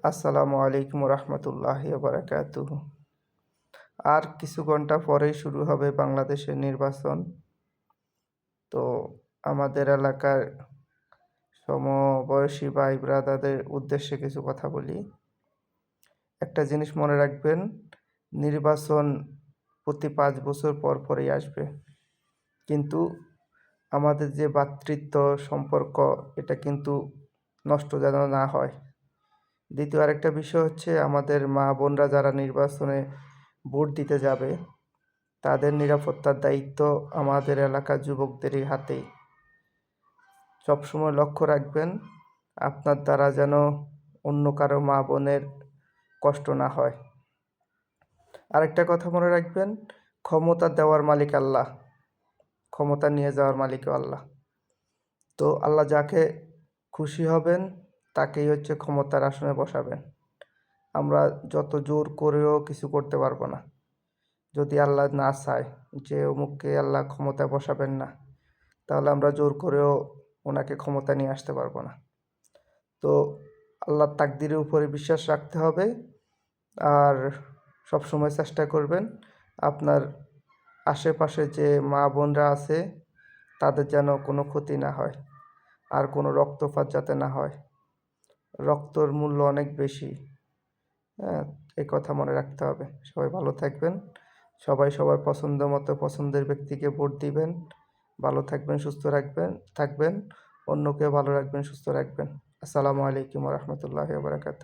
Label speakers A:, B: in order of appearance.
A: আসসালামু আলাইকুম রহমতুল্লাহি বারাকাতুহু। আর কিছু ঘন্টা পরেই শুরু হবে বাংলাদেশের নির্বাচন। তো আমাদের এলাকার সমবয়সী ভাই ব্রাদারদের উদ্দেশ্যে কিছু কথা বলি। একটা জিনিস মনে রাখবেন, নির্বাচন প্রতি ৫ বছর পর পরই আসবে। কিন্তু আমাদের যে ভ্রাতৃত্ব সম্পর্ক, এটা কিন্তু নষ্ট যেন না হয়। দ্বিতীয় আরেকটা বিষয় হচ্ছে, আমাদের মা বোনরা যারা নির্বাচনে ভোট দিতে যাবে, তাদের নিরাপত্তার দায়িত্ব আমাদের এলাকার যুবকদেরই হাতে। সবসময় লক্ষ্য রাখবেন, আপনার দ্বারা যেন অন্য কারো মা বোনের কষ্ট না হয়। আরেকটা কথা মনে রাখবেন, ক্ষমতা দেওয়ার মালিক আল্লাহ, ক্ষমতা নিয়ে যাওয়ার মালিকও আল্লাহ। তো আল্লাহ যাকে খুশি হবেন তাকেই হচ্ছে ক্ষমতার আসনে বসাবেন। আমরা যত জোর করেও কিছু করতে পারবো না। যদি আল্লাহ না চায় যে অমুককে আল্লাহ ক্ষমতায় বসাবেন না, তাহলে আমরা জোর করেও ওনাকে ক্ষমতা নিয়ে আসতে পারবো না। তো আল্লাহর তাকদিরের উপরে বিশ্বাস রাখতে হবে। আর সবসময় চেষ্টা করবেন আপনার আশেপাশে যে মা বোনরা আছে তাদের যেন কোনো ক্ষতি না হয়, আর কোনো রক্তপাত যাতে না হয়। রক্তর মূল্য অনেক বেশি। হ্যাঁ, এই কথা মনে রাখতে হবে। সবাই ভালো থাকবেন। সবাই সবার পছন্দ মতো পছন্দের ব্যক্তিকে ভোট দিবেন। ভালো থাকবেন, সুস্থ থাকবেন। অন্যকেও ভালো রাখবেন, সুস্থ রাখবেন। আসসালামু আলাইকুম ওয়া রাহমাতুল্লাহি ওয়া বারাকাতুহু।